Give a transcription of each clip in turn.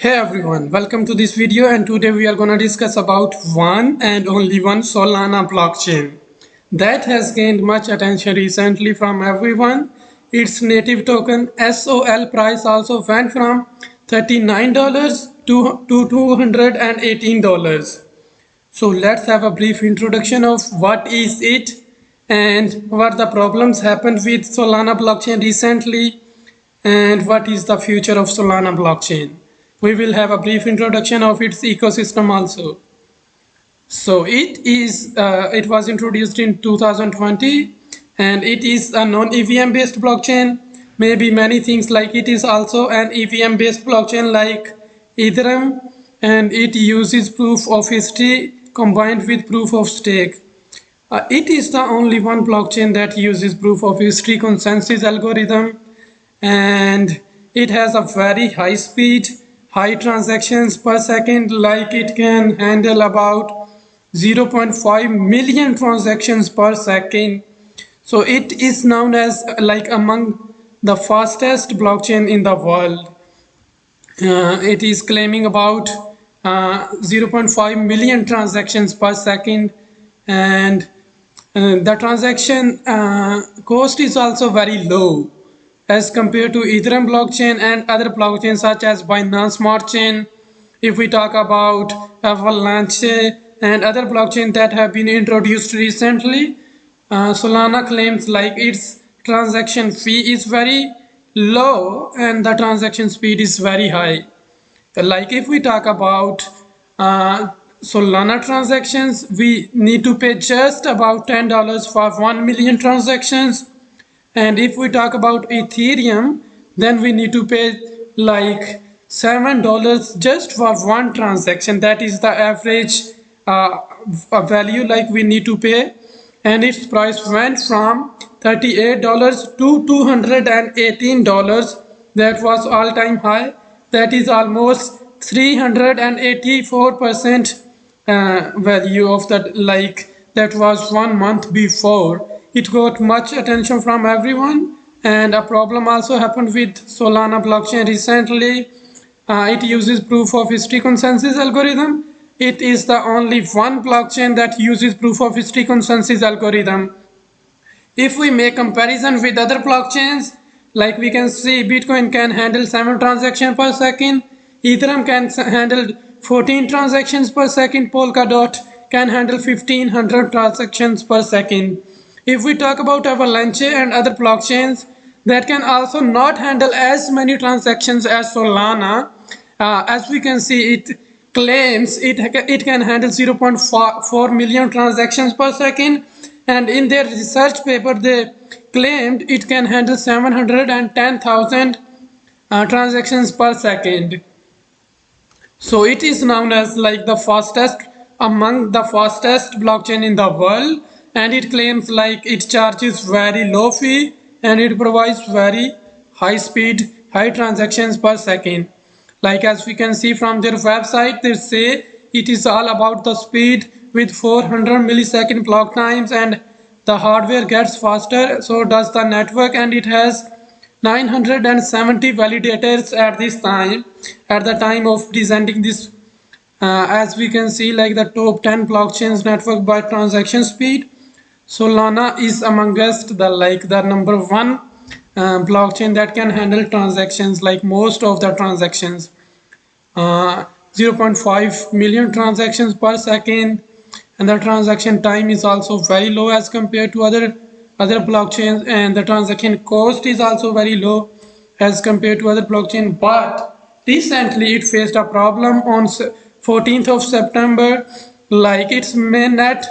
Hey everyone, welcome to this video, and today we are going to discuss about one and only one Solana blockchain that has gained much attention recently from everyone. Its native token SOL price also went from $39 to $218. So let's have a brief introduction of what is it and what the problems happened with Solana blockchain recently and what is the future of Solana blockchain. We will have a brief introduction of its ecosystem also. So it was introduced in 2020 and it is a non-EVM based blockchain. Maybe many things like it is also an EVM based blockchain like Ethereum, and it uses proof of history combined with proof of stake. It is the only one blockchain that uses proof of history consensus algorithm, and it has a very high speed, high transactions per second, like it can handle about 0.5 million transactions per second. So it is known as like among the fastest blockchain in the world. It is claiming about 0.5 million transactions per second, and the transaction cost is also very low as compared to Ethereum blockchain and other blockchains such as Binance Smart Chain. If we talk about Avalanche and other blockchains that have been introduced recently, Solana claims like its transaction fee is very low and the transaction speed is very high. Like if we talk about Solana transactions, we need to pay just about $10 for 1 million transactions. And if we talk about Ethereum, then we need to pay like $7 just for one transaction. That is the average value like we need to pay. And its price went from $38 to $218. That was all-time high. That is almost 384% value of that, like that was 1 month before. It got much attention from everyone, and a problem also happened with Solana blockchain recently. It uses proof of history consensus algorithm. It is the only one blockchain that uses proof of history consensus algorithm. If we make comparison with other blockchains, like we can see Bitcoin can handle 7 transactions per second, Ethereum can handle 14 transactions per second, Polkadot can handle 1500 transactions per second. If we talk about Avalanche and other blockchains that can also not handle as many transactions as Solana, as we can see, it claims it can handle 0.4 million transactions per second, and in their research paper they claimed it can handle 710,000 transactions per second. So it is known as like the fastest among the fastest blockchain in the world, and it claims like it charges very low fee and it provides very high speed, high transactions per second. Like as we can see from their website, they say it is all about the speed with 400 millisecond block times, and the hardware gets faster, so does the network, and it has 970 validators at this time, at the time of presenting this. As we can see, like the top 10 blockchains network by transaction speed, Solana is amongst the number one blockchain that can handle transactions, like most of the transactions, 0.5 million transactions per second, and the transaction time is also very low as compared to other blockchains, and the transaction cost is also very low as compared to other blockchain. But recently it faced a problem on 14th of September, like its mainnet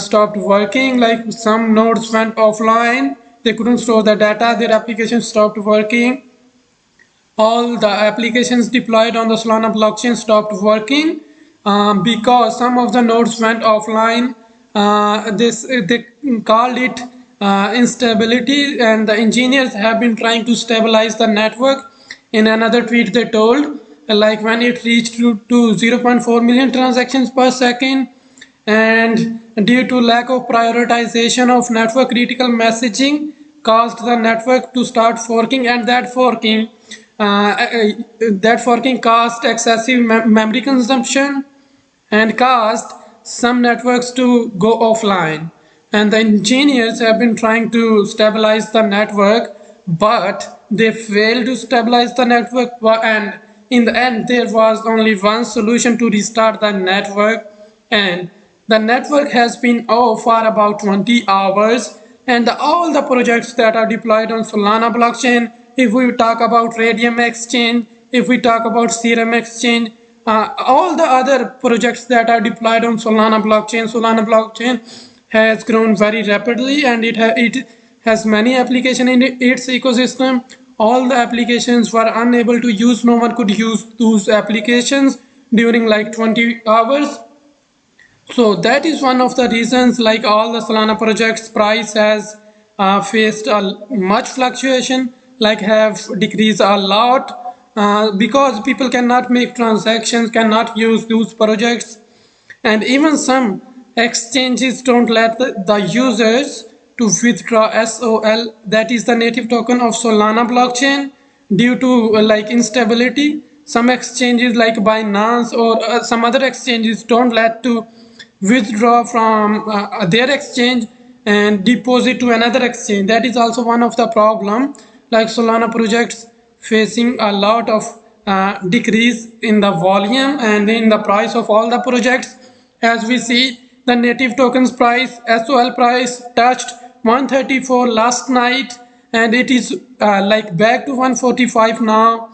stopped working, like some nodes went offline, they couldn't store the data, their application stopped working, all the applications deployed on the Solana blockchain stopped working because some of the nodes went offline. They called it instability, and the engineers have been trying to stabilize the network. In another tweet they told, like when it reached to 0.4 million transactions per second, and due to lack of prioritization of network critical messaging caused the network to start forking, and that forking that forking caused excessive memory consumption and caused some networks to go offline. And the engineers have been trying to stabilize the network, but they failed to stabilize the network. And in the end, there was only one solution to restart the network. And the network has been off for about 20 hours. And all the projects that are deployed on Solana blockchain, if we talk about Radium Exchange, if we talk about Serum Exchange, all the other projects that are deployed on Solana blockchain has grown very rapidly, and it has many applications in its ecosystem. All the applications were unable to use. No one could use those applications during like 20 hours. So that is one of the reasons, like all the Solana projects price has faced a much fluctuation, like have decreased a lot, because people cannot make transactions, cannot use those projects. And even some exchanges don't let the users to withdraw SOL, that is the native token of Solana blockchain, due to like instability. Some exchanges like Binance or some other exchanges don't let to withdraw from their exchange and deposit to another exchange. That is also one of the problem, like Solana projects facing a lot of decrease in the volume and in the price of all the projects. As we see, the native tokens price, SOL price, touched 134 last night, and it is like back to 145 now,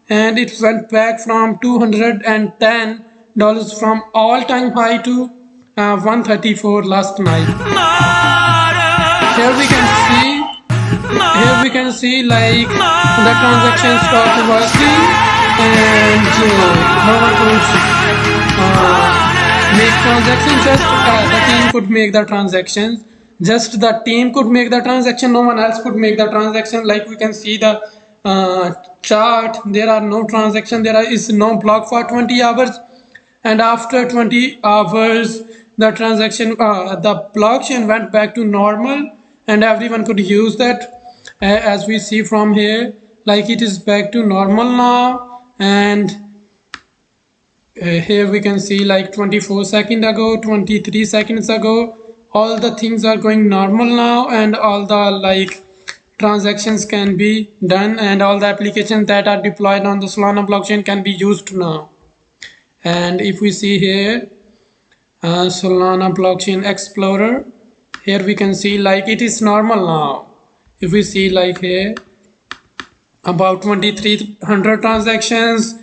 and it went back from $210 from all-time high to 134 last night. Here we can see like the transaction stopped working, and no one could make transactions. Just the team could make the transactions. Just the team could make the transaction. No one else could make the transaction. Like we can see the chart, there are no transactions. There is no block for 20 hours, and after 20 hours the transaction the blockchain went back to normal, and everyone could use that. As we see from here, like it is back to normal now. And here we can see like 24 seconds ago, 23 seconds ago, all the things are going normal now, and all the like transactions can be done, and all the applications that are deployed on the Solana blockchain can be used now. And if we see here Solana blockchain explorer, here we can see like it is normal now. If we see like here about 2300 transactions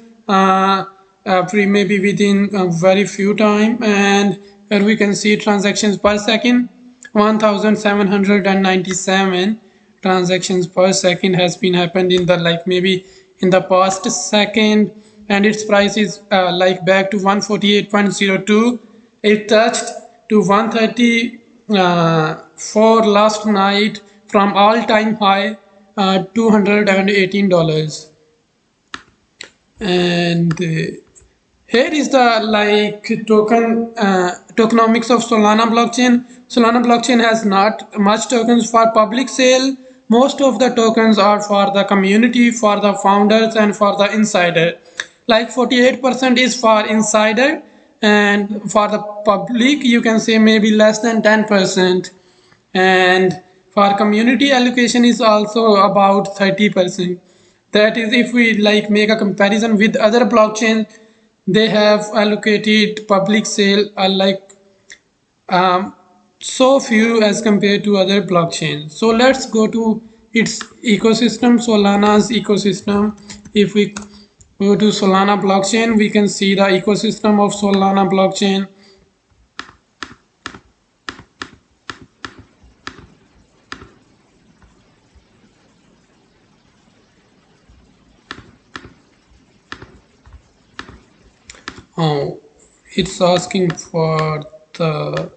maybe within a very few time, and here we can see transactions per second, 1797 transactions per second has been happened in the like maybe in the past second, and its price is like back to 148.02. It touched to 134 last night from all-time high $218. And here is the like tokenomics of Solana blockchain. Solana blockchain has not much tokens for public sale. Most of the tokens are for the community, for the founders, and for the insider. Like 48% is for insider, and for the public you can say maybe less than 10%. And for community allocation is also about 30%. That is, if we like make a comparison with other blockchains, they have allocated public sale like so few as compared to other blockchains. So let's go to its ecosystem, Solana's ecosystem. If we go to Solana blockchain, we can see the ecosystem of Solana blockchain. Oh, it's asking for the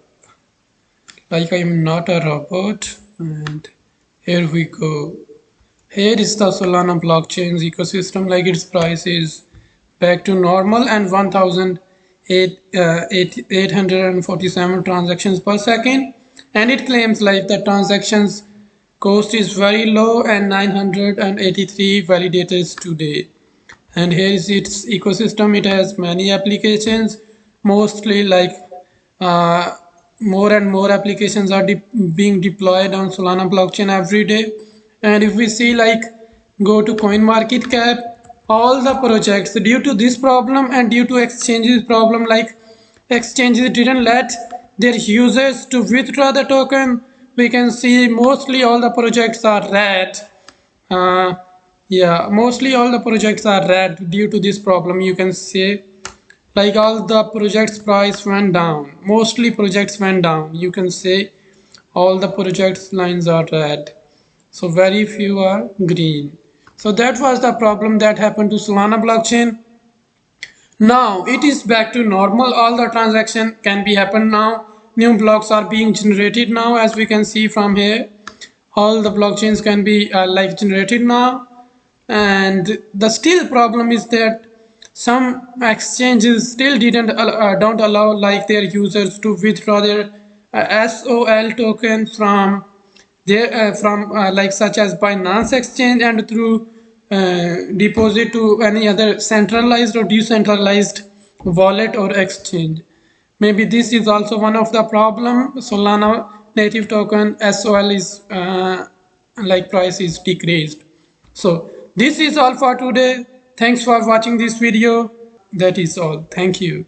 like I am not a robot, and here we go. Here is the Solana blockchain's ecosystem, like its price is back to normal, and 1847 transactions per second, and it claims like the transactions cost is very low and 983 validators today. And here is its ecosystem. It has many applications, mostly like uh, more and more applications are being deployed on Solana blockchain every day. And if we see, like, go to CoinMarketCap, all the projects, due to this problem and due to exchanges problem, like exchanges didn't let their users to withdraw the token, we can see mostly all the projects are red. uh, yeah, mostly all the projects are red due to this problem. You can say, like, all the projects price went down, mostly projects went down. You can say all the projects lines are red, so very few are green. So that was the problem that happened to Solana blockchain. Now it is back to normal. All the transaction can be happen now. New blocks are being generated now, as we can see from here. All the blockchains can be like generated now. And the still problem is that some exchanges still didn't don't allow like their users to withdraw their SOL token from their like such as Binance exchange and through deposit to any other centralized or decentralized wallet or exchange. Maybe this is also one of the problem. Solana native token SOL is like price is decreased. So this is all for today. Thanks for watching this video. That is all. Thank you.